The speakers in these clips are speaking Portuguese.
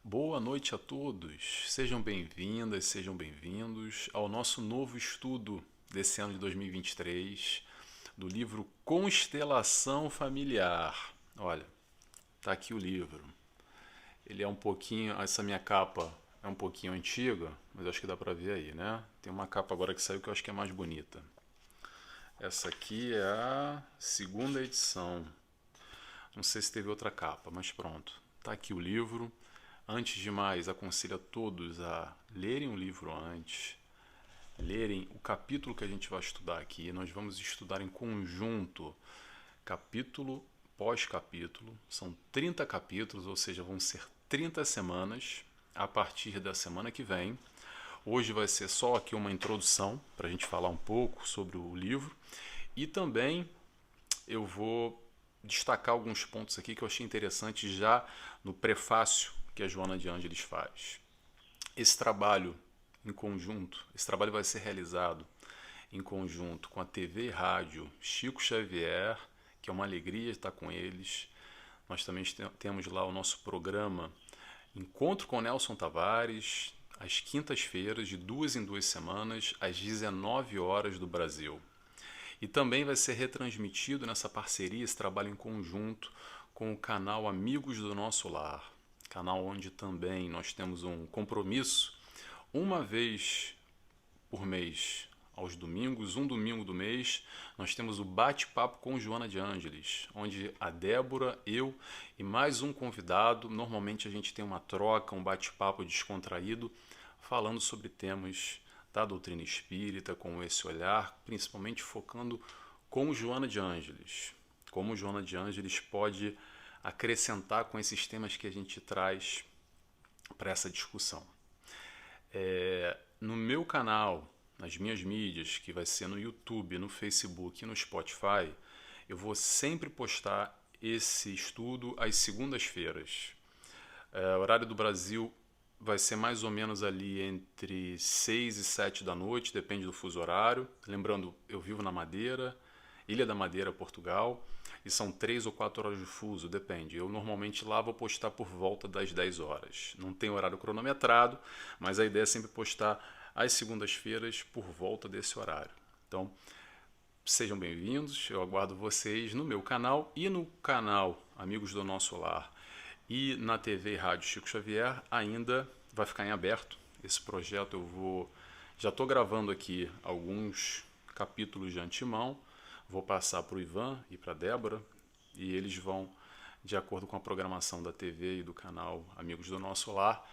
Boa noite a todos. Sejam bem-vindas, sejam bem-vindos ao nosso novo estudo desse ano de 2023 do livro Constelação Familiar. Olha, tá aqui o livro. Ele é um pouquinho, essa minha capa é um pouquinho antiga, mas acho que dá pra ver aí, né? Tem uma capa agora que saiu que eu acho que é mais bonita. Essa aqui é a segunda edição. Não sei se teve outra capa, mas pronto. Tá aqui o livro. Antes de mais, aconselho a todos a lerem o livro antes, lerem o capítulo que a gente vai estudar aqui. Nós vamos estudar em conjunto, capítulo pós capítulo. São 30 capítulos, ou seja, vão ser 30 semanas a partir da semana que vem. Hoje vai ser só aqui uma introdução para a gente falar um pouco sobre o livro e também eu vou destacar alguns pontos aqui que eu achei interessante já no prefácio que a Joana de Ângeles faz. Esse trabalho em conjunto, esse trabalho vai ser realizado em conjunto com a TV e Rádio Chico Xavier, que é uma alegria estar com eles. Nós também temos lá o nosso programa Encontro com Nelson Tavares, às quintas-feiras, de 2 em 2 semanas, às 19 horas do Brasil. E também vai ser retransmitido nessa parceria, esse trabalho em conjunto com o canal Amigos do Nosso Lar, canal onde também nós temos um compromisso, uma vez por mês, aos domingos, um domingo do mês, nós temos o bate-papo com Joana de Ângeles, onde a Débora, eu e mais um convidado, normalmente a gente tem uma troca, um bate-papo descontraído, falando sobre temas da doutrina espírita, com esse olhar, principalmente focando como Joana de Ângeles. Como Joana de Ângeles pode acrescentar com esses temas que a gente traz para essa discussão. No meu canal, nas minhas mídias, que vai ser no YouTube, no Facebook e no Spotify, eu vou sempre postar esse estudo às segundas-feiras. O horário do Brasil vai ser mais ou menos ali entre 6 e 7 da noite, depende do fuso horário. Lembrando, eu vivo na Madeira, Ilha da Madeira, Portugal, e são 3 ou 4 horas de fuso, depende. Eu normalmente lá vou postar por volta das 10 horas. Não tem horário cronometrado, mas a ideia é sempre postar às segundas-feiras por volta desse horário. Então, sejam bem-vindos, eu aguardo vocês no meu canal e no canal Amigos do Nosso Lar e na TV e Rádio Chico Xavier ainda vai ficar em aberto. Esse projeto já estou gravando aqui alguns capítulos de antemão, vou passar para o Ivan e para a Débora e eles vão, de acordo com a programação da TV e do canal Amigos do Nosso Lar,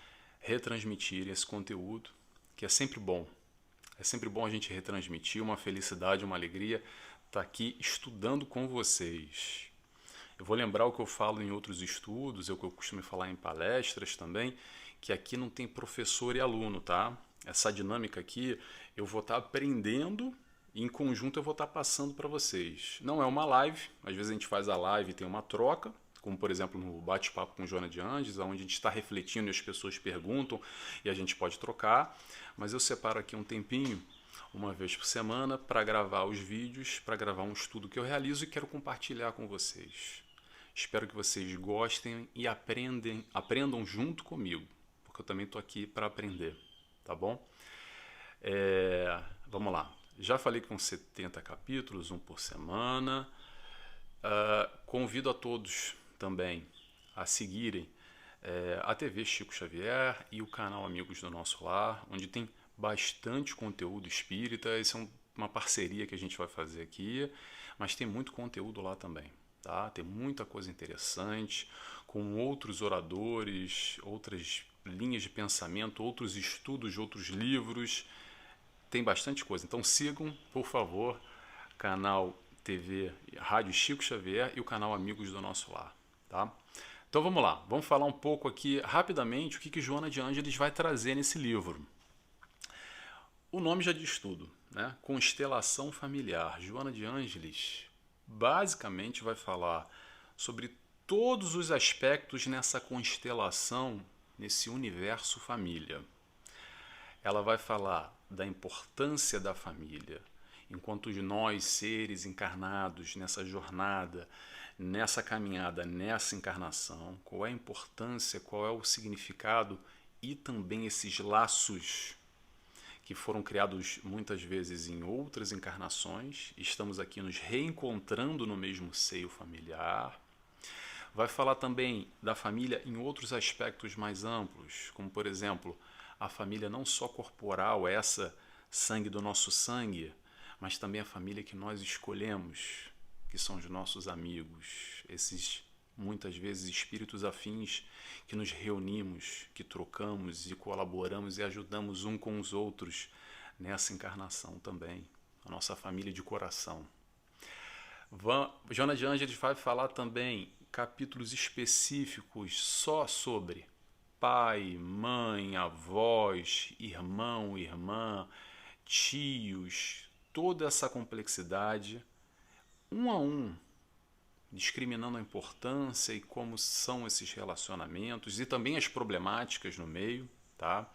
retransmitirem esse conteúdo, que é sempre bom. É sempre bom a gente retransmitir, uma felicidade, uma alegria estar aqui estudando com vocês. Eu vou lembrar o que eu falo em outros estudos, o que eu costumo falar em palestras também, que aqui não tem professor e aluno, tá? Essa dinâmica aqui eu vou estar aprendendo e em conjunto eu vou estar passando para vocês. Não é uma live, às vezes a gente faz a live e tem uma troca, como por exemplo no bate-papo com Joana de Andes, onde a gente está refletindo e as pessoas perguntam e a gente pode trocar, mas eu separo aqui um tempinho, uma vez por semana, para gravar os vídeos, para gravar um estudo que eu realizo e quero compartilhar com vocês. Espero que vocês gostem e aprendam junto comigo, porque eu também estou aqui para aprender, tá bom? Vamos lá. Já falei que vão ser 70 capítulos, um por semana. Convido a todos também a seguirem a TV Chico Xavier e o canal Amigos do Nosso Lar, onde tem bastante conteúdo espírita. Essa é uma parceria que a gente vai fazer aqui, mas tem muito conteúdo lá também. Tá? Tem muita coisa interessante, com outros oradores, outras linhas de pensamento, outros estudos de outros livros. Tem bastante coisa. Então sigam, por favor, canal TV Rádio Chico Xavier e o canal Amigos do Nosso Lar. Tá? Então vamos lá, vamos falar um pouco aqui rapidamente o que Joana de Ângeles vai trazer nesse livro. O nome já diz tudo, né? Constelação Familiar. Joana de Ângeles basicamente vai falar sobre todos os aspectos nessa constelação, nesse universo família. Ela vai falar da importância da família, enquanto nós, seres encarnados nessa jornada nessa caminhada, nessa encarnação, qual é a importância, qual é o significado e também esses laços que foram criados muitas vezes em outras encarnações. Estamos aqui nos reencontrando no mesmo seio familiar. Vai falar também da família em outros aspectos mais amplos, como por exemplo, a família não só corporal, essa sangue do nosso sangue, mas também a família que nós escolhemos, que são os nossos amigos, esses muitas vezes espíritos afins que nos reunimos, que trocamos e colaboramos e ajudamos um com os outros nessa encarnação também, a nossa família de coração. Joana de Ângeles vai falar também capítulos específicos só sobre pai, mãe, avós, irmão, irmã, tios, toda essa complexidade, um a um, discriminando a importância e como são esses relacionamentos e também as problemáticas no meio, tá?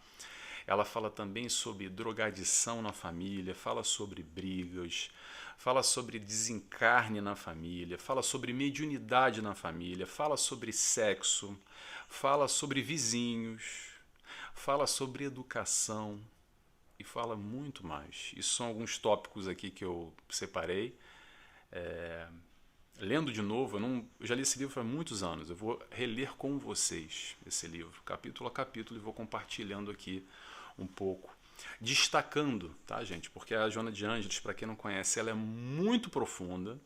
Ela fala também sobre drogadição na família, fala sobre brigas, fala sobre desencarne na família, fala sobre mediunidade na família, fala sobre sexo, fala sobre vizinhos, fala sobre educação e fala muito mais. Isso são alguns tópicos aqui que eu separei. Lendo de novo, eu já li esse livro há muitos anos, eu vou reler com vocês esse livro, capítulo a capítulo, e vou compartilhando aqui um pouco, destacando, tá, gente? Porque a Joana de Ângeles, para quem não conhece, ela é muito profunda,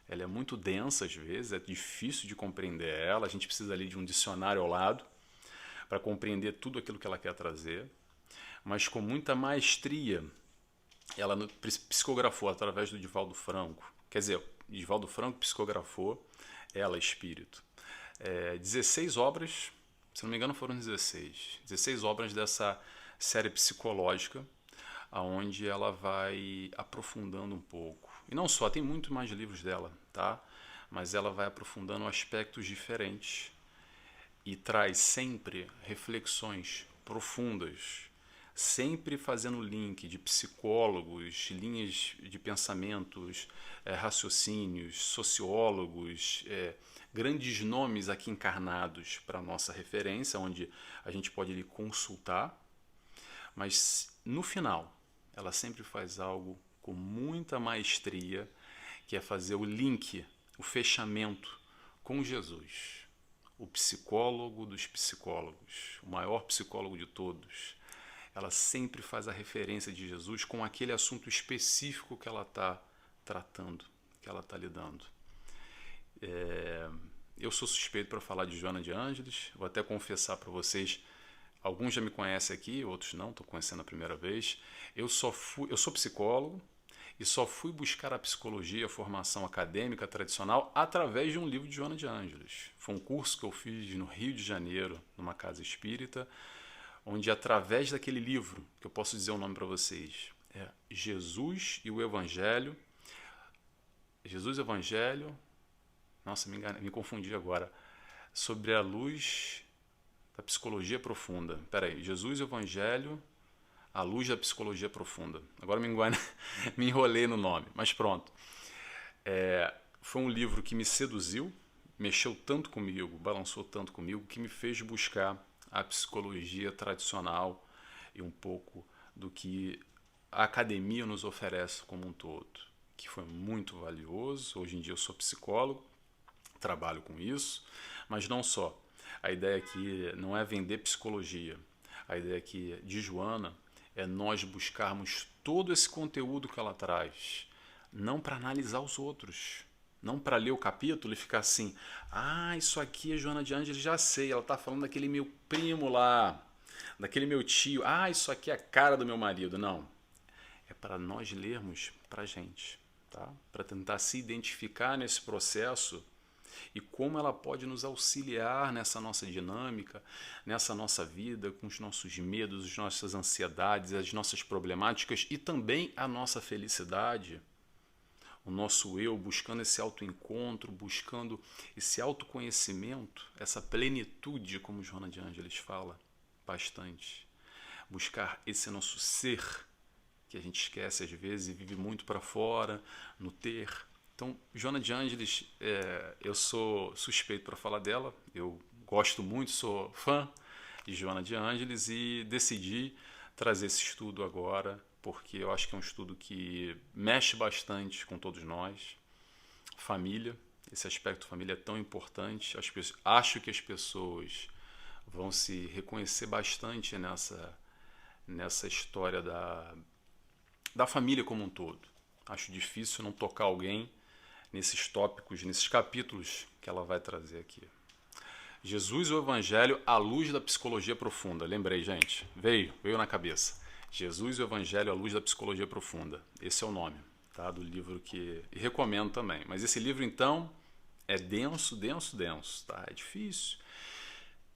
ela é muito densa às vezes, é difícil de compreender ela, a gente precisa ali de um dicionário ao lado para compreender tudo aquilo que ela quer trazer, mas com muita maestria, ela psicografou através do Divaldo Franco, quer dizer, Divaldo Franco psicografou, ela, espírito. 16 obras, se não me engano foram 16 obras dessa série psicológica, onde ela vai aprofundando um pouco. E não só, tem muito mais livros dela, tá? Mas ela vai aprofundando aspectos diferentes e traz sempre reflexões profundas, sempre fazendo link de psicólogos, linhas de pensamentos, raciocínios, sociólogos, grandes nomes aqui encarnados para a nossa referência, onde a gente pode lhe consultar, mas no final ela sempre faz algo com muita maestria, que é fazer o link, o fechamento com Jesus, o psicólogo dos psicólogos, o maior psicólogo de todos. Ela sempre faz a referência de Jesus com aquele assunto específico que ela está tratando, que ela está lidando. Eu sou suspeito para falar de Joana de Ângeles, vou até confessar para vocês, alguns já me conhecem aqui, outros não, estou conhecendo a primeira vez. Eu sou psicólogo e só fui buscar a psicologia, a formação acadêmica tradicional, através de um livro de Joana de Ângeles. Foi um curso que eu fiz no Rio de Janeiro, numa casa espírita, onde através daquele livro, que eu posso dizer o nome para vocês, é Jesus e o Evangelho. Jesus e o Evangelho, nossa, me confundi agora, sobre a luz da psicologia profunda. Espera aí, Jesus e o Evangelho, a luz da psicologia profunda. Agora me enrolei no nome, mas pronto. Foi um livro que me seduziu, mexeu tanto comigo, balançou tanto comigo, que me fez buscar a psicologia tradicional e um pouco do que a academia nos oferece como um todo, que foi muito valioso. Hoje em dia eu sou psicólogo, trabalho com isso, mas não só. A ideia aqui não é vender psicologia, a ideia aqui de Joana é nós buscarmos todo esse conteúdo que ela traz, não para analisar os outros, não para ler o capítulo e ficar assim, isso aqui é Joana de Ângeles, já sei, ela está falando daquele meu primo lá, daquele meu tio, isso aqui é a cara do meu marido. Não, é para nós lermos para a gente, tá? Para tentar se identificar nesse processo e como ela pode nos auxiliar nessa nossa dinâmica, nessa nossa vida, com os nossos medos, as nossas ansiedades, as nossas problemáticas e também a nossa felicidade. O nosso eu buscando esse autoencontro, buscando esse autoconhecimento, essa plenitude, como Joana de Ângeles fala bastante. Buscar esse nosso ser, que a gente esquece às vezes e vive muito para fora, no ter, Então, Joana de Ângeles, eu sou suspeito para falar dela, eu gosto muito, sou fã de Joana de Ângeles e decidi trazer esse estudo agora, porque eu acho que é um estudo que mexe bastante com todos nós. Família, esse aspecto família é tão importante, acho que as pessoas vão se reconhecer bastante nessa história da família como um todo. Acho difícil não tocar alguém nesses tópicos, nesses capítulos que ela vai trazer aqui. Jesus e o Evangelho à luz da psicologia profunda. Lembrei, gente. Veio na cabeça. Jesus e o Evangelho à luz da psicologia profunda. Esse é o nome, tá, do livro que e recomendo também. Mas esse livro, então, é denso, tá? É difícil.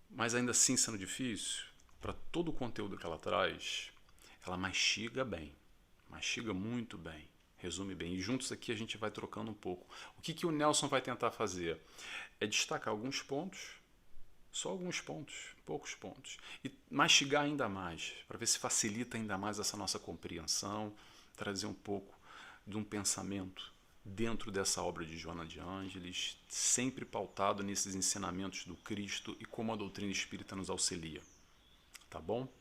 Mas ainda assim, sendo difícil, para todo o conteúdo que ela traz, ela mastiga bem. Mastiga muito bem. Resume bem. E juntos aqui a gente vai trocando um pouco. O que o Nelson vai tentar fazer? É destacar alguns pontos, só alguns pontos, poucos pontos, e mastigar ainda mais, para ver se facilita ainda mais essa nossa compreensão, trazer um pouco de um pensamento dentro dessa obra de Joana de Ângeles, sempre pautado nesses ensinamentos do Cristo e como a doutrina espírita nos auxilia. Tá bom?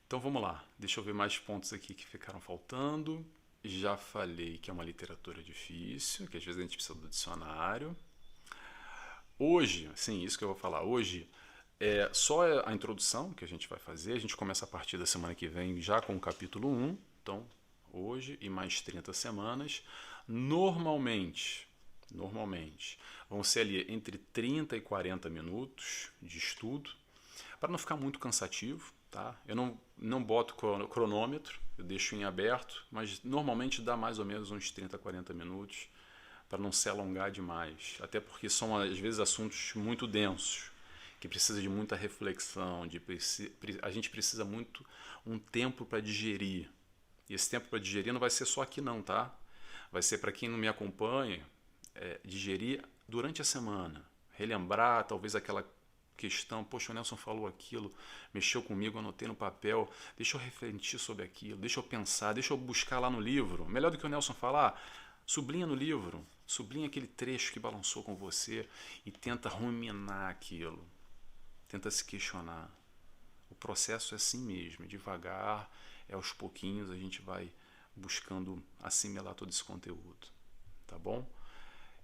Então vamos lá, deixa eu ver mais pontos aqui que ficaram faltando. Já falei que é uma literatura difícil, que às vezes a gente precisa do dicionário. Hoje, sim, isso que eu vou falar. Hoje é só a introdução que a gente vai fazer. A gente começa a partir da semana que vem já com o capítulo 1. Então, hoje e mais 30 semanas. Normalmente, vão ser ali entre 30 e 40 minutos de estudo, para não ficar muito cansativo. Tá? Eu não boto cronômetro, eu deixo em aberto, mas normalmente dá mais ou menos uns 30 a 40 minutos, para não se alongar demais. Até porque são, às vezes, assuntos muito densos, que precisa de muita reflexão, a gente precisa muito um tempo para digerir. E esse tempo para digerir não vai ser só aqui não, tá? Vai ser para quem não me acompanha, digerir durante a semana, relembrar talvez aquela questão, poxa, o Nelson falou aquilo, mexeu comigo, anotei no papel, deixa eu refletir sobre aquilo, deixa eu pensar, deixa eu buscar lá no livro. Melhor do que o Nelson falar, sublinha no livro, sublinha aquele trecho que balançou com você e tenta ruminar aquilo, tenta se questionar. O processo é assim mesmo, devagar, aos pouquinhos a gente vai buscando assimilar todo esse conteúdo, tá bom?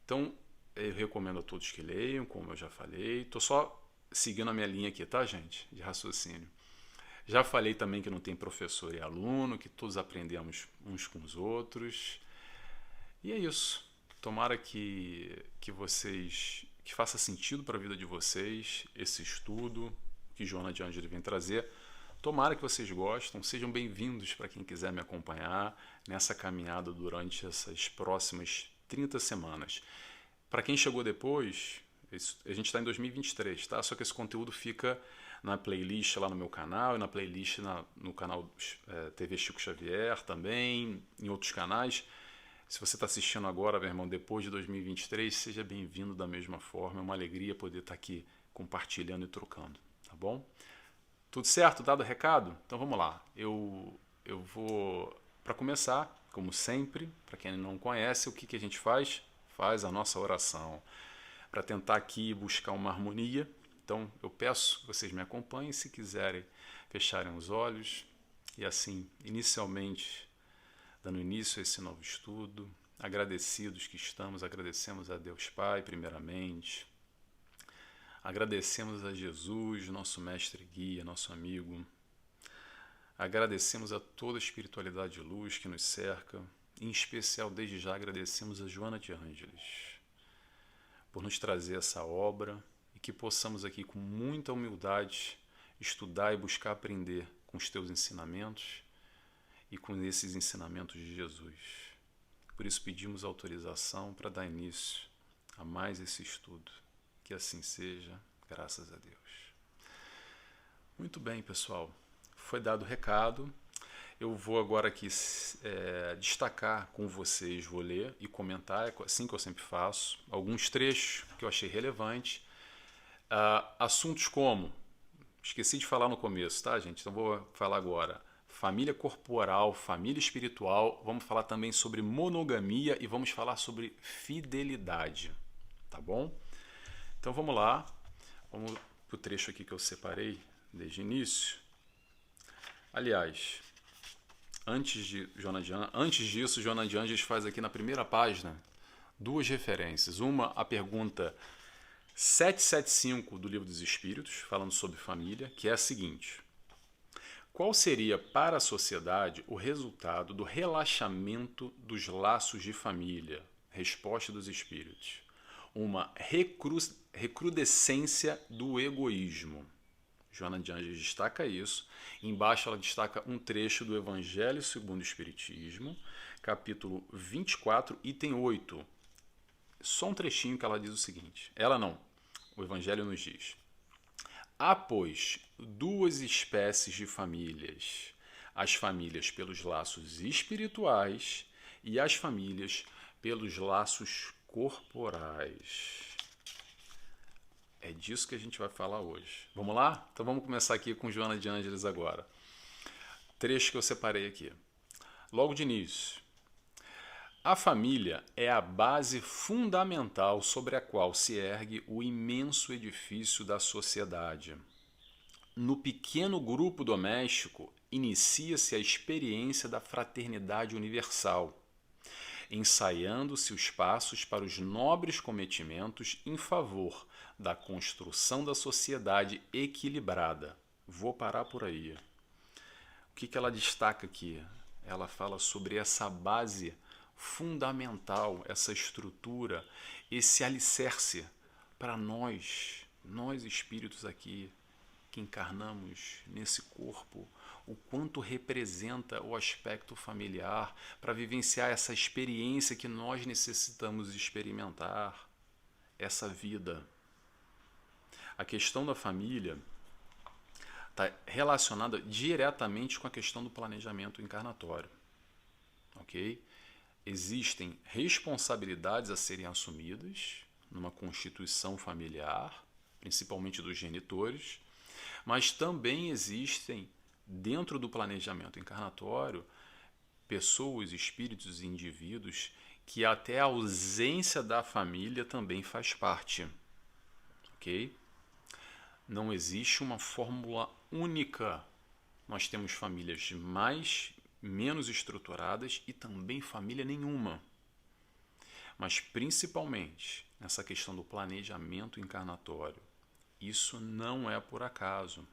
Então, eu recomendo a todos que leiam, como eu já falei, estou só seguindo a minha linha aqui, tá, gente? De raciocínio. Já falei também que não tem professor e aluno, que todos aprendemos uns com os outros. E é isso. Tomara que faça sentido para a vida de vocês esse estudo que Joana de Ângeles vem trazer. Tomara que vocês gostem. Sejam bem-vindos para quem quiser me acompanhar nessa caminhada durante essas próximas 30 semanas. Para quem chegou depois, a gente está em 2023, tá? Só que esse conteúdo fica na playlist lá no meu canal e na playlist no canal TV Chico Xavier também, em outros canais. Se você está assistindo agora, meu irmão, depois de 2023, seja bem-vindo da mesma forma. É uma alegria poder estar aqui compartilhando e trocando, tá bom? Tudo certo? Dado o recado? Então vamos lá. Eu vou, para começar, como sempre, para quem não conhece, o que a gente faz? Faz a nossa oração para tentar aqui buscar uma harmonia. Então eu peço que vocês me acompanhem, se quiserem fecharem os olhos e assim, inicialmente, dando início a esse novo estudo, agradecidos que estamos, agradecemos a Deus Pai primeiramente, agradecemos a Jesus, nosso mestre e guia, nosso amigo, agradecemos a toda a espiritualidade de luz que nos cerca, em especial desde já agradecemos a Joana de Ângeles por nos trazer essa obra e que possamos aqui com muita humildade estudar e buscar aprender com os teus ensinamentos e com esses ensinamentos de Jesus. Por isso pedimos autorização para dar início a mais esse estudo. Que assim seja, graças a Deus. Muito bem, pessoal. Foi dado o recado. Eu vou agora aqui destacar com vocês, vou ler e comentar, assim que eu sempre faço, alguns trechos que eu achei relevantes. Assuntos como, esqueci de falar no começo, tá, gente? Então vou falar agora. família corporal, família espiritual, vamos falar também sobre monogamia e vamos falar sobre fidelidade, tá bom? Então vamos lá, vamos para o trecho aqui que eu separei desde o início. Aliás, antes disso, Joana de Ângeles faz aqui na primeira página duas referências. Uma, a pergunta 775 do Livro dos Espíritos, falando sobre família, que é a seguinte: qual seria para a sociedade o resultado do relaxamento dos laços de família? Resposta dos Espíritos: uma recrudescência do egoísmo. Joana de Ângeles destaca isso. Embaixo ela destaca um trecho do Evangelho segundo o Espiritismo, capítulo 24, item 8. Só um trechinho que ela diz o seguinte. O Evangelho nos diz: há, pois, duas espécies de famílias, as famílias pelos laços espirituais e as famílias pelos laços corporais. É disso que a gente vai falar hoje. Vamos lá? Então vamos começar aqui com Joana de Ângeles agora. Trecho que eu separei aqui. Logo de início. A família é a base fundamental sobre a qual se ergue o imenso edifício da sociedade. No pequeno grupo doméstico, inicia-se a experiência da fraternidade universal, ensaiando-se os passos para os nobres cometimentos em favor da construção da sociedade equilibrada. Vou parar por aí. O que ela destaca aqui? Ela fala sobre essa base fundamental, essa estrutura, esse alicerce para nós espíritos aqui, que encarnamos nesse corpo, o quanto representa o aspecto familiar para vivenciar essa experiência que nós necessitamos experimentar, essa vida. A questão da família está relacionada diretamente com a questão do planejamento encarnatório, ok? Existem responsabilidades a serem assumidas numa constituição familiar, principalmente dos genitores, mas também existem, dentro do planejamento encarnatório, pessoas, espíritos e indivíduos que até a ausência da família também faz parte, ok? Não existe uma fórmula única. Nós temos famílias menos estruturadas e também família nenhuma. Mas principalmente nessa questão do planejamento encarnatório, isso não é por acaso.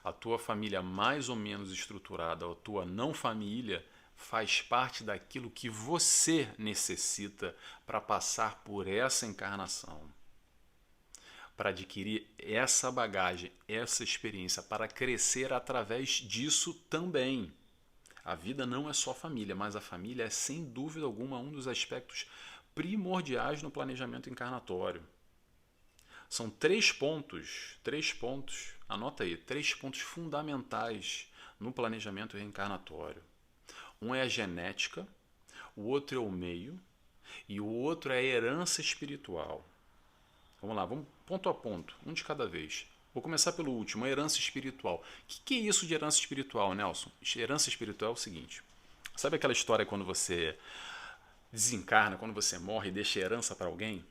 A tua família mais ou menos estruturada, a tua não família, faz parte daquilo que você necessita para passar por essa encarnação, para adquirir essa bagagem, essa experiência, para crescer através disso também. A vida não é só família, mas a família é, sem dúvida alguma, um dos aspectos primordiais no planejamento encarnatório. São três pontos, anota aí, 3 pontos fundamentais no planejamento reencarnatório. Um é a genética, o outro é o meio e o outro é a herança espiritual. Vamos lá, vamos ponto a ponto, um de cada vez. Vou começar pelo último, a herança espiritual. O que é isso de herança espiritual, Nelson? Herança espiritual é o seguinte. Sabe aquela história quando você desencarna, quando você morre e deixa herança para alguém?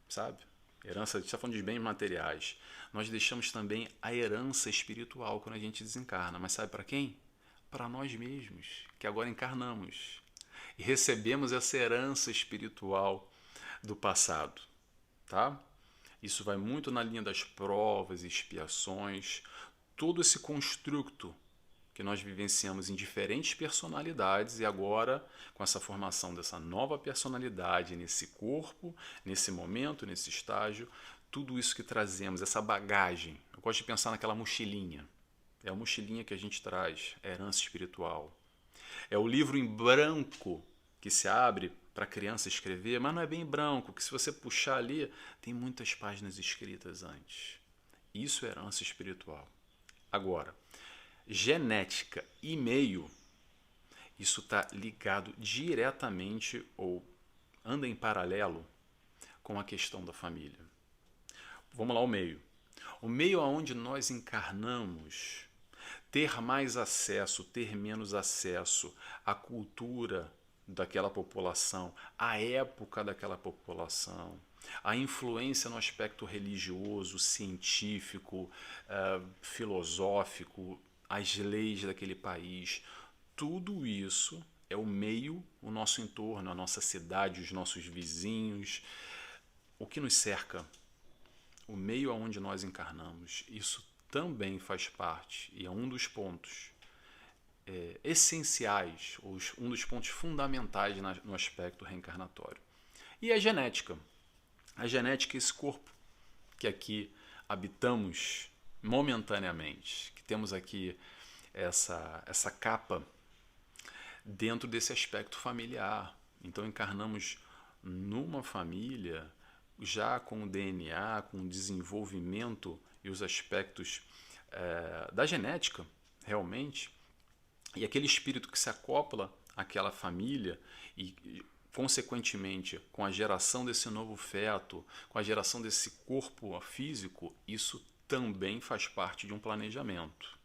Sabe? Herança, a gente está falando de bens materiais. Nós deixamos também a herança espiritual quando a gente desencarna. Mas sabe para quem? Para nós mesmos, que agora encarnamos. E recebemos essa herança espiritual do passado. Tá? Isso vai muito na linha das provas e expiações, todo esse construto que nós vivenciamos em diferentes personalidades e agora, com essa formação dessa nova personalidade nesse corpo, nesse momento, nesse estágio, tudo isso que trazemos, essa bagagem. Eu gosto de pensar naquela mochilinha. É a mochilinha que a gente traz, a herança espiritual. É o livro em branco que se abre para a criança escrever, mas não é bem branco, que se você puxar ali, tem muitas páginas escritas antes. Isso é herança espiritual. Agora, genética e meio, isso está ligado diretamente ou anda em paralelo com a questão da família. Vamos lá, o meio. O meio aonde nós encarnamos ter mais acesso, ter menos acesso à cultura daquela população, à época daquela população, a influência no aspecto religioso, científico, filosófico, as leis daquele país, tudo isso é o meio, o nosso entorno, a nossa cidade, os nossos vizinhos, o que nos cerca, o meio aonde nós encarnamos. Isso também faz parte e é um dos pontos essenciais, um dos pontos fundamentais no aspecto reencarnatório. E a genética. A genética é esse corpo que aqui habitamos momentaneamente, que temos aqui essa capa dentro desse aspecto familiar. Então encarnamos numa família já com o DNA, com o desenvolvimento e os aspectos da genética, realmente, e aquele espírito que se acopla àquela família e, consequentemente, com a geração desse novo feto, com a geração desse corpo físico, isso também faz parte de um planejamento.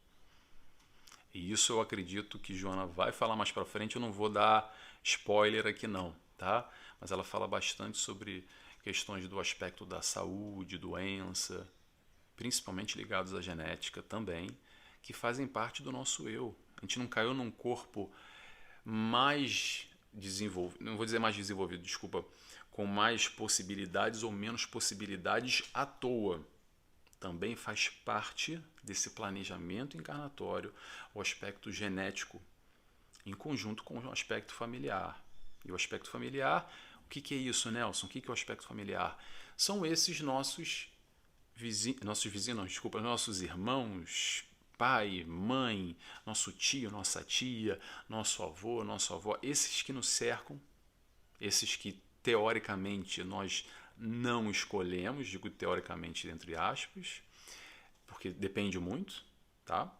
E isso eu acredito que Joana vai falar mais para frente, eu não vou dar spoiler aqui não, tá? Mas ela fala bastante sobre questões do aspecto da saúde, doença, principalmente ligados à genética também, que fazem parte do nosso eu. A gente não caiu num corpo mais desenvolvido, não vou dizer mais desenvolvido, desculpa, com mais possibilidades ou menos possibilidades à toa. Também faz parte desse planejamento encarnatório o aspecto genético, em conjunto com o aspecto familiar. E o aspecto familiar, o que é isso, Nelson? O que é o aspecto familiar? São esses nossos nossos irmãos, pai, mãe, nosso tio, nossa tia, nosso avô, nossa avó, esses que nos cercam, esses que teoricamente nós não escolhemos, digo teoricamente entre aspas, porque depende muito, tá?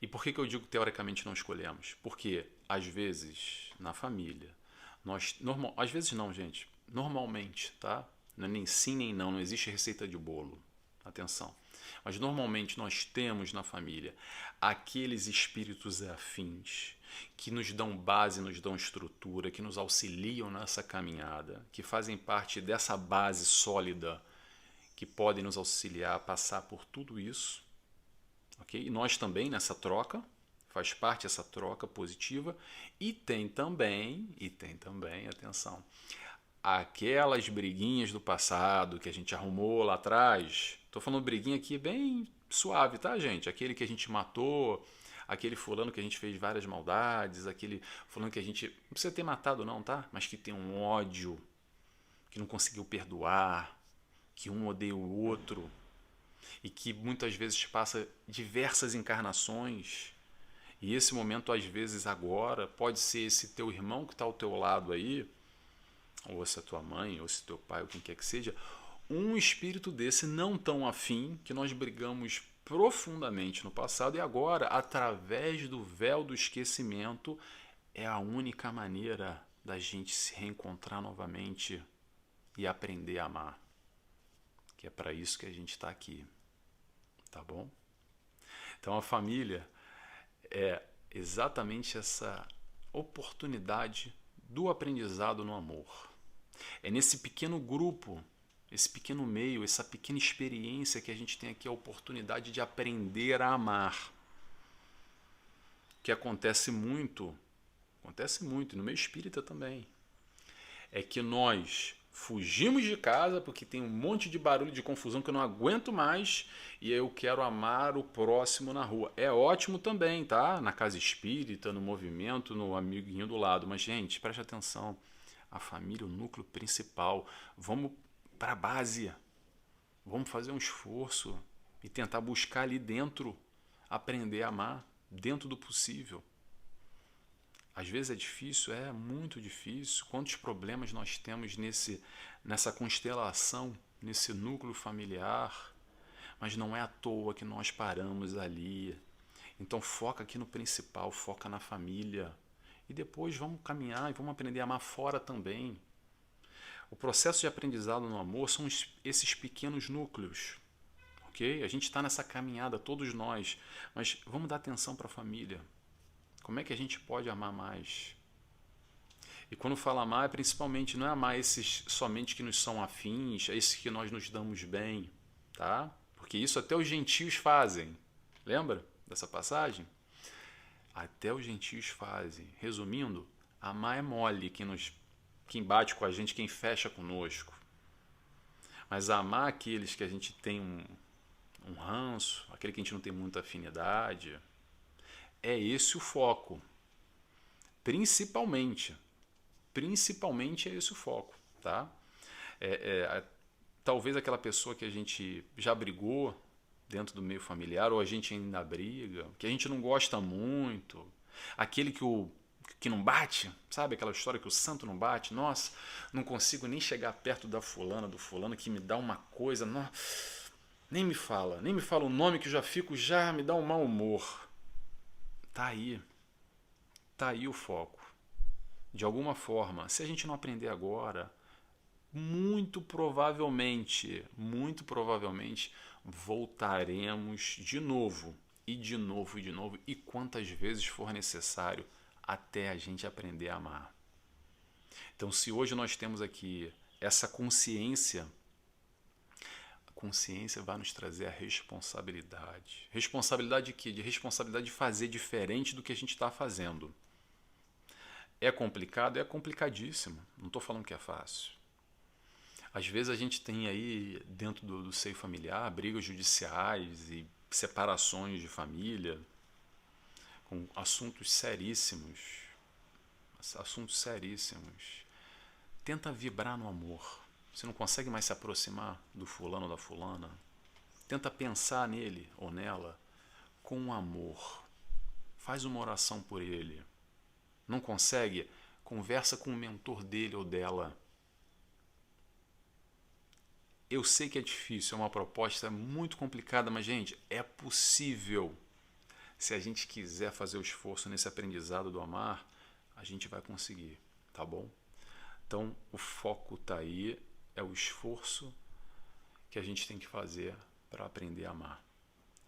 E por que eu digo teoricamente não escolhemos? Porque às vezes na família, às vezes não, gente, normalmente, tá? Não é nem sim nem não, não existe receita de bolo. Atenção. Mas normalmente nós temos na família aqueles espíritos afins que nos dão base, nos dão estrutura, que nos auxiliam nessa caminhada, que fazem parte dessa base sólida, que podem nos auxiliar a passar por tudo isso. Okay? E nós também nessa troca, faz parte dessa troca positiva, e tem também, atenção, aquelas briguinhas do passado que a gente arrumou lá atrás. Estou falando briguinha aqui bem suave, tá, gente? Aquele que a gente matou, aquele fulano que a gente fez várias maldades, aquele fulano que a gente... Não precisa ter matado não, tá? Mas que tem um ódio, que não conseguiu perdoar, que um odeia o outro, e que muitas vezes passa diversas encarnações. E esse momento, às vezes, agora, pode ser esse teu irmão que está ao teu lado aí, ou se a tua mãe, ou se teu pai, ou quem quer que seja, um espírito desse não tão afim, que nós brigamos profundamente no passado, e agora, através do véu do esquecimento, é a única maneira da gente se reencontrar novamente e aprender a amar. Que é para isso que a gente está aqui. Tá bom? Então a família é exatamente essa oportunidade do aprendizado no amor. É nesse pequeno grupo, esse pequeno meio, essa pequena experiência que a gente tem aqui a oportunidade de aprender a amar. Que acontece muito, e no meio espírita também. É que nós fugimos de casa porque tem um monte de barulho, de confusão que eu não aguento mais e eu quero amar o próximo na rua. É ótimo também, tá? Na casa espírita, no movimento, no amiguinho do lado. Mas, gente, preste atenção. A família, o núcleo principal. Vamos para a base. Vamos fazer um esforço e tentar buscar ali dentro, aprender a amar, dentro do possível. Às vezes é difícil, é muito difícil. Quantos problemas nós temos nessa constelação, nesse núcleo familiar. Mas não é à toa que nós paramos ali. Então foca aqui no principal, foca na família. E depois vamos caminhar e vamos aprender a amar fora também. O processo de aprendizado no amor são esses pequenos núcleos. ok? A gente está nessa caminhada, todos nós, mas vamos dar atenção para a família. Como é que a gente pode amar mais? E quando fala amar, principalmente não é amar esses somente que nos são afins, é esses que nós nos damos bem, tá? Porque isso até os gentios fazem. Lembra dessa passagem? Até os gentios fazem. Resumindo, amar é mole, quem bate com a gente, quem fecha conosco. Mas amar aqueles que a gente tem um ranço, aquele que a gente não tem muita afinidade, é esse o foco. Principalmente é esse o foco, tá? Talvez aquela pessoa que a gente já brigou dentro do meio familiar, ou a gente ainda briga, que a gente não gosta muito, aquele que não bate, sabe aquela história que o santo não bate? Nossa, não consigo nem chegar perto da fulana, do fulano que me dá uma coisa, não, nem me fala o nome que eu já me dá um mau humor. Tá aí o foco. De alguma forma, se a gente não aprender agora, muito provavelmente, voltaremos de novo, e quantas vezes for necessário, até a gente aprender a amar. Então, se hoje nós temos aqui essa consciência, a consciência vai nos trazer a responsabilidade. Responsabilidade de quê? De responsabilidade de fazer diferente do que a gente está fazendo. É complicado? É complicadíssimo. Não estou falando que é fácil. Às vezes a gente tem aí, dentro do seio familiar, brigas judiciais e separações de família, com assuntos seríssimos. Tenta vibrar no amor. Você não consegue mais se aproximar do fulano ou da fulana? Tenta pensar nele ou nela com amor. Faz uma oração por ele. Não consegue? Conversa com o mentor dele ou dela. Eu sei que é difícil, é uma proposta muito complicada, mas, gente, é possível. Se a gente quiser fazer o esforço nesse aprendizado do amar, a gente vai conseguir, tá bom? Então, o foco tá aí, é o esforço que a gente tem que fazer para aprender a amar.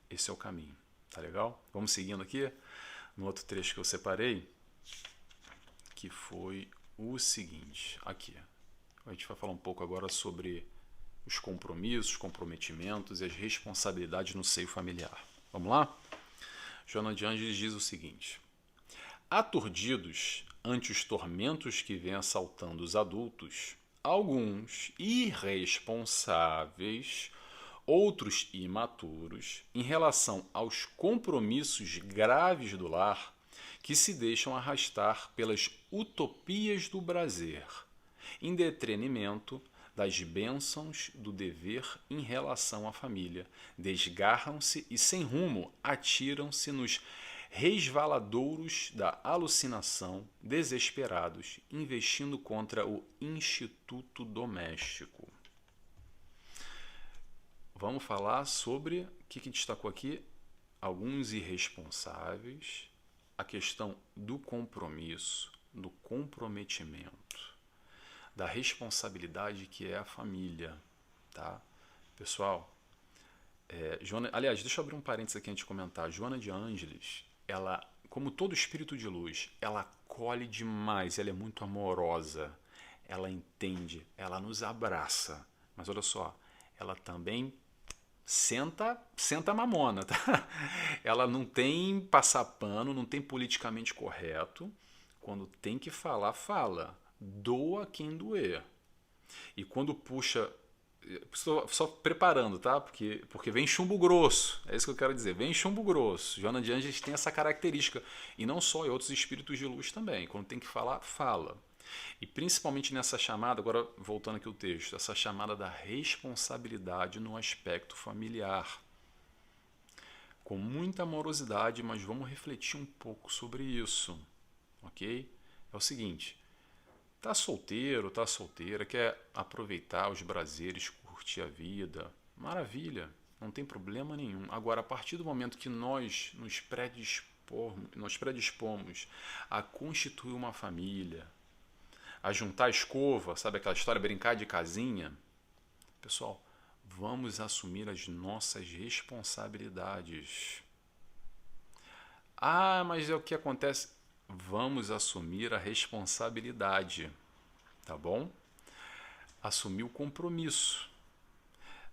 Esse é o caminho, tá legal? Vamos seguindo aqui no outro trecho que eu separei, que foi o seguinte, aqui. A gente vai falar um pouco agora sobre os compromissos, comprometimentos e as responsabilidades no seio familiar. Vamos lá? Joana de Ângeles diz o seguinte: aturdidos ante os tormentos que vêm assaltando os adultos, alguns irresponsáveis, outros imaturos, em relação aos compromissos graves do lar, que se deixam arrastar pelas utopias do prazer, em detrimento das bênçãos do dever em relação à família, desgarram-se e, sem rumo, atiram-se nos resvaladouros da alucinação, desesperados, investindo contra o instituto doméstico. Vamos falar sobre o que destacou aqui? Alguns irresponsáveis, a questão do compromisso, do comprometimento, da responsabilidade que é a família, tá? Pessoal, aliás, deixa eu abrir um parênteses aqui antes de comentar. Joana de Ângeles, ela, como todo espírito de luz, ela acolhe demais, ela é muito amorosa, ela entende, ela nos abraça. Mas olha só, ela também senta a mamona, tá? Ela não tem passar pano, não tem politicamente correto. Quando tem que falar, fala. Doa quem doer. E quando puxa, só preparando, tá? Porque vem chumbo grosso. É isso que eu quero dizer. Vem chumbo grosso. Joana de Ângeles tem essa característica. E não só, e outros espíritos de luz também. Quando tem que falar, fala. E principalmente nessa chamada, agora voltando aqui ao texto, essa chamada da responsabilidade no aspecto familiar. Com muita amorosidade, mas vamos refletir um pouco sobre isso. Ok? É o seguinte. Tá solteiro, tá solteira, quer aproveitar os prazeres, curtir a vida, maravilha, não tem problema nenhum. Agora, a partir do momento que nós nos predispomos a constituir uma família, a juntar a escova, sabe aquela história, brincar de casinha, pessoal, Vamos assumir as nossas responsabilidades. Ah, mas é o que acontece. Vamos assumir a responsabilidade, tá bom? Assumir o compromisso.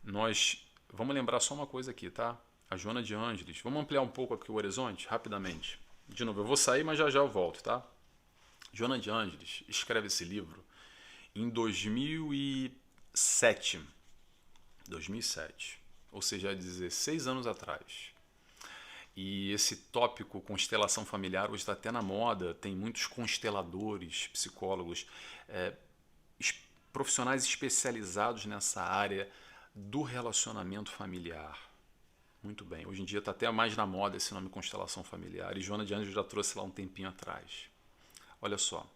Nós vamos lembrar só uma coisa aqui, tá? A Joana de Ângeles. Vamos ampliar um pouco aqui o horizonte, rapidamente. De novo, eu vou sair, mas já já eu volto, tá? Joana de Ângeles escreve esse livro em 2007. 2007. Ou seja, há 16 anos atrás. E esse tópico constelação familiar hoje está até na moda. Tem muitos consteladores, psicólogos, profissionais especializados nessa área do relacionamento familiar. Muito bem. Hoje em dia está até mais na moda esse nome constelação familiar. E Joana de Ângeles já trouxe lá um tempinho atrás. Olha só.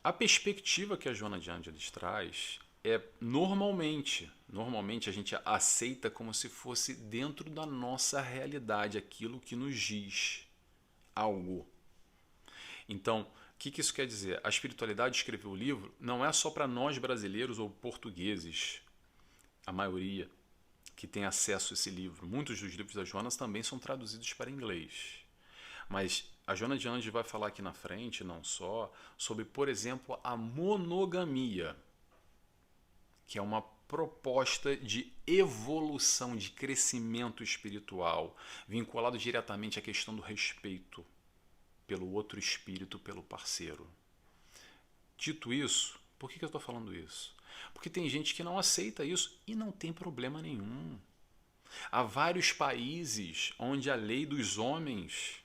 A perspectiva que a Joana de Ângeles traz é normalmente a gente aceita como se fosse dentro da nossa realidade aquilo que nos diz algo. Então, o que isso quer dizer? A espiritualidade escreveu o livro não é só para nós brasileiros ou portugueses, a maioria que tem acesso a esse livro. Muitos dos livros da Joana também são traduzidos para inglês. Mas a Joana de Ângeles vai falar aqui na frente, não só, sobre, por exemplo, a monogamia, que é uma proposta de evolução, de crescimento espiritual, vinculado diretamente à questão do respeito pelo outro espírito, pelo parceiro. Dito isso, por que eu estou falando isso? Porque tem gente que não aceita isso e não tem problema nenhum. Há vários países onde a lei dos homens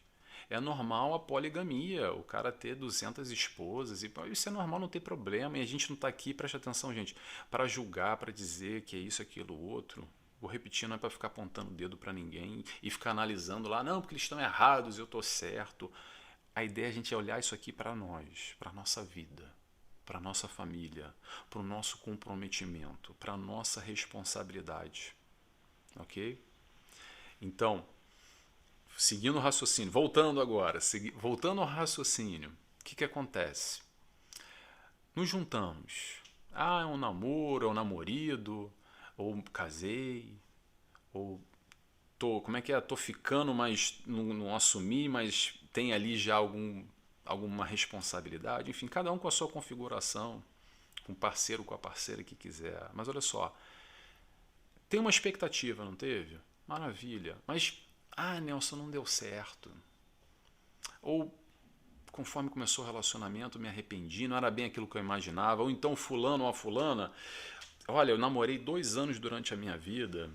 é normal a poligamia, o cara ter 200 esposas, e isso é normal, não tem problema, e a gente não está aqui, preste atenção, gente, para julgar, para dizer que é isso, aquilo, outro. Vou repetir, não é para ficar apontando o dedo para ninguém e ficar analisando lá, não, porque eles estão errados, eu estou certo. A ideia é a gente olhar isso aqui para nós, para a nossa vida, para a nossa família, para o nosso comprometimento, para a nossa responsabilidade. Ok? Então, seguindo o raciocínio, voltando agora, voltando ao raciocínio, o que acontece? Nos juntamos. Ah, é um namoro, é um namorido, ou casei, ou como é que é? Tô ficando, mas não assumi, mas tem ali já alguma responsabilidade. Enfim, cada um com a sua configuração, com o parceiro, com a parceira que quiser. Mas olha só, tem uma expectativa, não teve? Maravilha. Mas, Nelson, não deu certo. Ou, conforme começou o relacionamento, me arrependi, não era bem aquilo que eu imaginava. Ou então, fulano ou a fulana, olha, eu namorei 2 anos durante a minha vida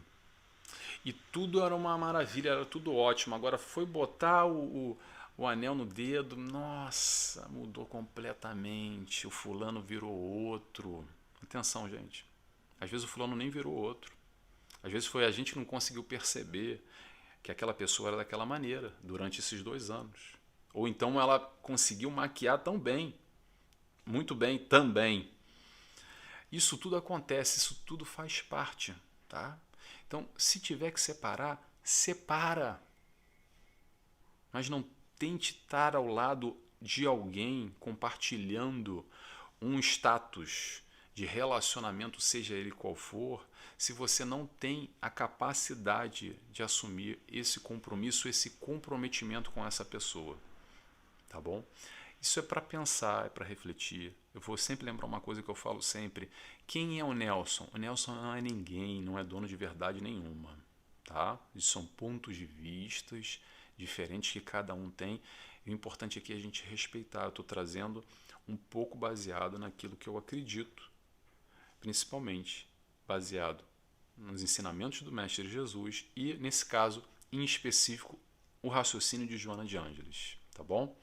e tudo era uma maravilha, era tudo ótimo. Agora foi botar o anel no dedo, nossa, mudou completamente. O fulano virou outro. Atenção, gente. Às vezes o fulano nem virou outro. Às vezes foi a gente que não conseguiu perceber que aquela pessoa era daquela maneira durante esses 2 anos. Ou então ela conseguiu maquiar tão bem, muito bem também. Isso tudo acontece, isso tudo faz parte, tá? Então, se tiver que separar, separa. Mas não tente estar ao lado de alguém compartilhando um status de relacionamento, seja ele qual for, se você não tem a capacidade de assumir esse compromisso, esse comprometimento com essa pessoa. Tá bom? Isso é para pensar, é para refletir. Eu vou sempre lembrar uma coisa que eu falo sempre. Quem é o Nelson? O Nelson não é ninguém, não é dono de verdade nenhuma. Tá? Isso são pontos de vistas diferentes que cada um tem. E o importante aqui é a gente respeitar. Eu estou trazendo um pouco baseado naquilo que eu acredito, principalmente baseado nos ensinamentos do Mestre Jesus e, nesse caso, em específico, o raciocínio de Joana de Ângeles. Tá bom?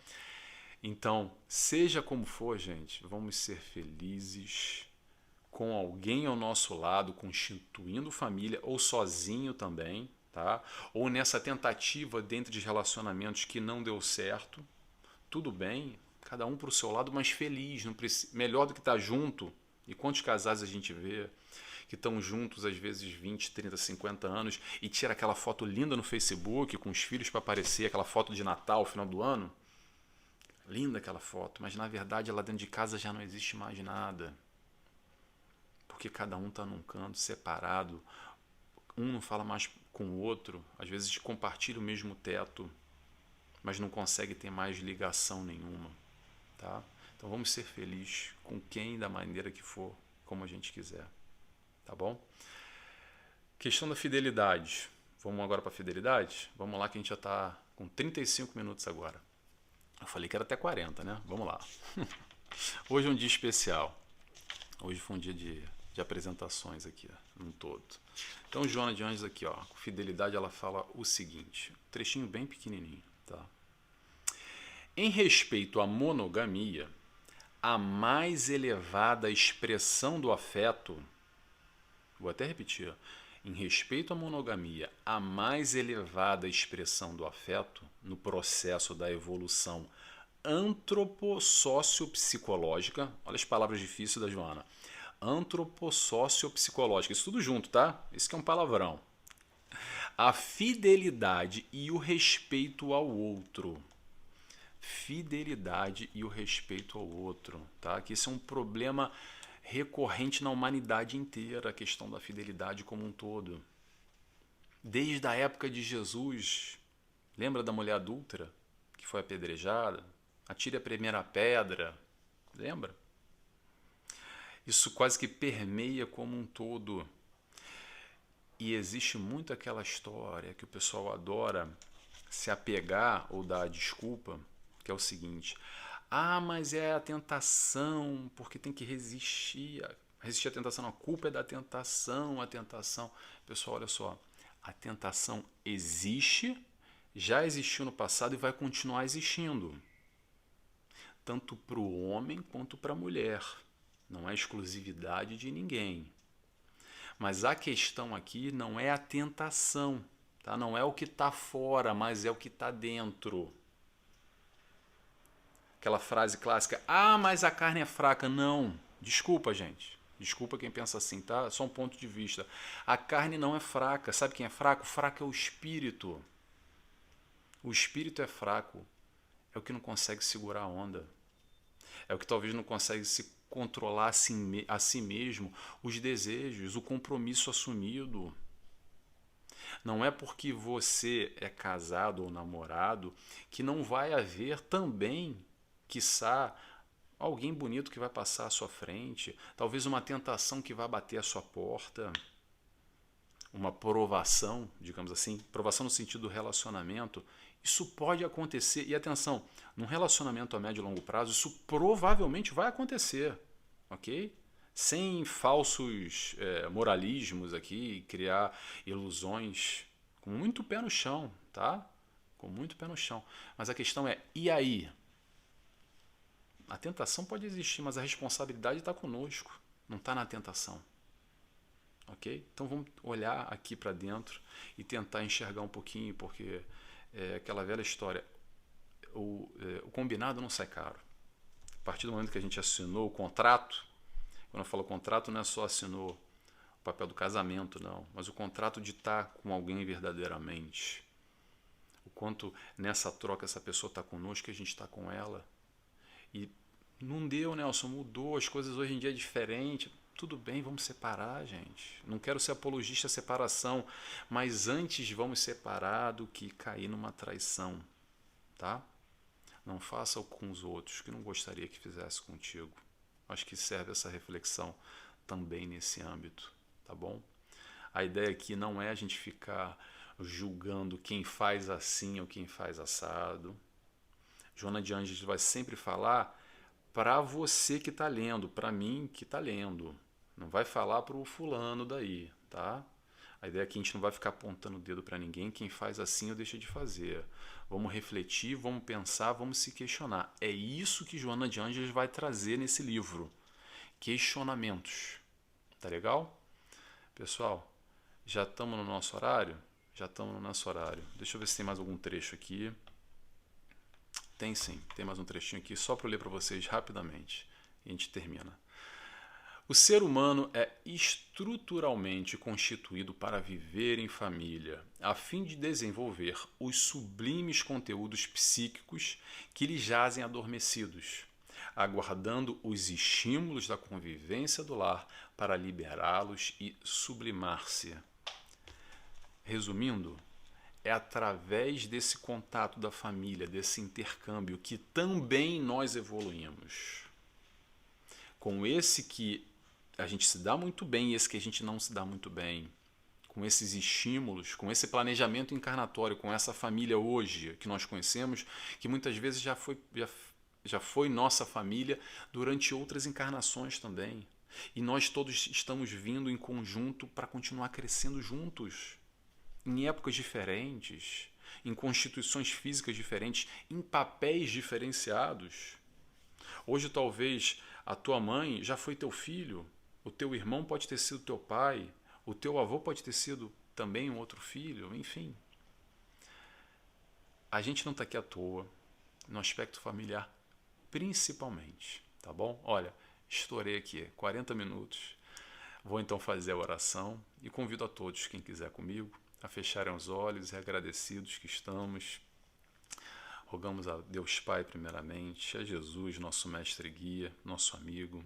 Então, seja como for, gente, vamos ser felizes com alguém ao nosso lado, constituindo família ou sozinho também, tá? Ou nessa tentativa dentro de relacionamentos que não deu certo, tudo bem, cada um para o seu lado, mas feliz, não precisa, melhor do que estar junto. E quantos casais a gente vê que estão juntos às vezes 20, 30, 50 anos e tira aquela foto linda no Facebook com os filhos para aparecer, aquela foto de Natal, final do ano? Linda aquela foto, mas na verdade lá dentro de casa já não existe mais nada. porque cada um está num canto, separado, um não fala mais com o outro, às vezes compartilha o mesmo teto, mas não consegue ter mais ligação nenhuma, tá? Então vamos ser felizes com quem, da maneira que for, como a gente quiser, tá bom? Questão da fidelidade. Vamos agora para a fidelidade? Vamos lá que a gente já está com 35 minutos agora. Eu falei que era até 40, né? Vamos lá. Hoje é um dia especial. Hoje foi um dia de apresentações aqui, ó, num todo. Então, Joana de Anjos aqui, ó, fidelidade, ela fala o seguinte, um trechinho bem pequenininho, tá? Em respeito à monogamia, a mais elevada expressão do afeto, vou até repetir, ó, em respeito à monogamia, a mais elevada expressão do afeto no processo da evolução antropossociopsicológica, olha as palavras difíceis da Joana, antropossociopsicológica, isso tudo junto, tá? Isso que é um palavrão. A fidelidade e o respeito ao outro. Fidelidade e o respeito ao outro, tá? Que esse é um problema recorrente na humanidade inteira, a questão da fidelidade como um todo. Desde a época de Jesus, lembra da mulher adúltera que foi apedrejada? Atire a primeira pedra, lembra? Isso quase que permeia como um todo. E existe muito aquela história que o pessoal adora se apegar ou dar desculpa, que é o seguinte: ah, mas é a tentação, porque tem que resistir. Resistir à tentação, não, a culpa é da tentação, a tentação. Pessoal, olha só, a tentação existe, já existiu no passado e vai continuar existindo. Tanto para o homem quanto para a mulher. Não é exclusividade de ninguém. Mas a questão aqui não é a tentação, tá? Não é o que está fora, mas é o que está dentro. Aquela frase clássica, ah, mas a carne é fraca. Não, desculpa, gente. Desculpa quem pensa assim, tá? Só um ponto de vista. A carne não é fraca. Sabe quem é fraco? O fraco é o espírito. O espírito é fraco. É o que não consegue segurar a onda. É o que talvez não consegue se controlar a si mesmo, os desejos, o compromisso assumido. Não é porque você é casado ou namorado que não vai haver também, quiçá, alguém bonito que vai passar à sua frente, talvez uma tentação que vai bater à sua porta, uma provação, digamos assim, provação no sentido do relacionamento. Isso pode acontecer, e atenção, num relacionamento a médio e longo prazo, isso provavelmente vai acontecer, ok? Sem falsos moralismos aqui, criar ilusões, com muito pé no chão, tá? Com muito pé no chão. Mas a questão é, e aí? A tentação pode existir, mas a responsabilidade está conosco, não está na tentação. Ok? Então vamos olhar aqui para dentro e tentar enxergar um pouquinho, porque é aquela velha história, o combinado não sai caro. A partir do momento que a gente assinou o contrato, quando eu falo contrato, não é só assinou o papel do casamento, não, mas o contrato de estar com alguém verdadeiramente. O quanto nessa troca essa pessoa está conosco e a gente está com ela. E não deu, Nelson, mudou, as coisas hoje em dia é diferente. Tudo bem, vamos separar, gente. Não quero ser apologista à separação, mas antes vamos separar do que cair numa traição, tá? Não faça com os outros que não gostaria que fizesse contigo. Acho que serve essa reflexão também nesse âmbito, tá bom? A ideia aqui não é a gente ficar julgando quem faz assim ou quem faz assado. Joana de Anjos vai sempre falar para você que está lendo, para mim que está lendo. Não vai falar para o fulano daí, tá? A ideia é que a gente não vai ficar apontando o dedo para ninguém, quem faz assim ou deixa de fazer. Vamos refletir, vamos pensar, vamos se questionar. É isso que Joana de Anjos vai trazer nesse livro. Questionamentos. Tá legal? Pessoal, já estamos no nosso horário? Já estamos no nosso horário. Deixa eu ver se tem mais algum trecho aqui. Tem sim, tem mais um trechinho aqui, só para eu ler para vocês rapidamente. E a gente termina. O ser humano é estruturalmente constituído para viver em família, a fim de desenvolver os sublimes conteúdos psíquicos que lhe jazem adormecidos. aguardando os estímulos da convivência do lar para liberá-los e sublimar-se. Resumindo, é através desse contato da família, desse intercâmbio, que também nós evoluímos. Com esse que a gente se dá muito bem e esse que a gente não se dá muito bem, com esses estímulos, com esse planejamento encarnatório, com essa família hoje que nós conhecemos, que muitas vezes já foi nossa família durante outras encarnações também. E nós todos estamos vindo em conjunto para continuar crescendo juntos, em épocas diferentes, em constituições físicas diferentes, em papéis diferenciados. Hoje talvez a tua mãe já foi teu filho, o teu irmão pode ter sido teu pai, o teu avô pode ter sido também um outro filho, enfim. A gente não está aqui à toa, no aspecto familiar principalmente, tá bom? Olha, estourei aqui 40 minutos, vou então fazer a oração e convido a todos, quem quiser comigo, a fecharem os olhos e agradecidos que estamos. Rogamos a Deus Pai primeiramente, a Jesus, nosso mestre e guia, nosso amigo,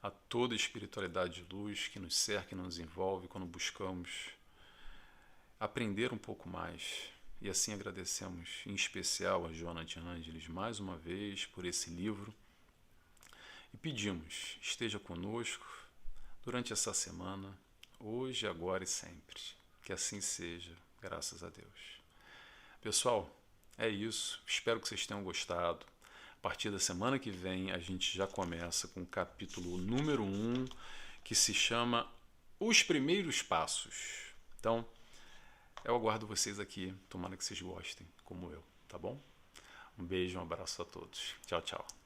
a toda a espiritualidade de luz que nos cerca e nos envolve quando buscamos aprender um pouco mais. E assim agradecemos em especial a Joana de Ângeles mais uma vez por esse livro e pedimos, esteja conosco durante essa semana, hoje, agora e sempre. Que assim seja, graças a Deus. Pessoal, é isso. Espero que vocês tenham gostado. A partir da semana que vem, a gente já começa com o capítulo número 1, que se chama Os Primeiros Passos. Então, eu aguardo vocês aqui. Tomara que vocês gostem, como eu, tá bom? Um beijo, um abraço a todos. Tchau, tchau.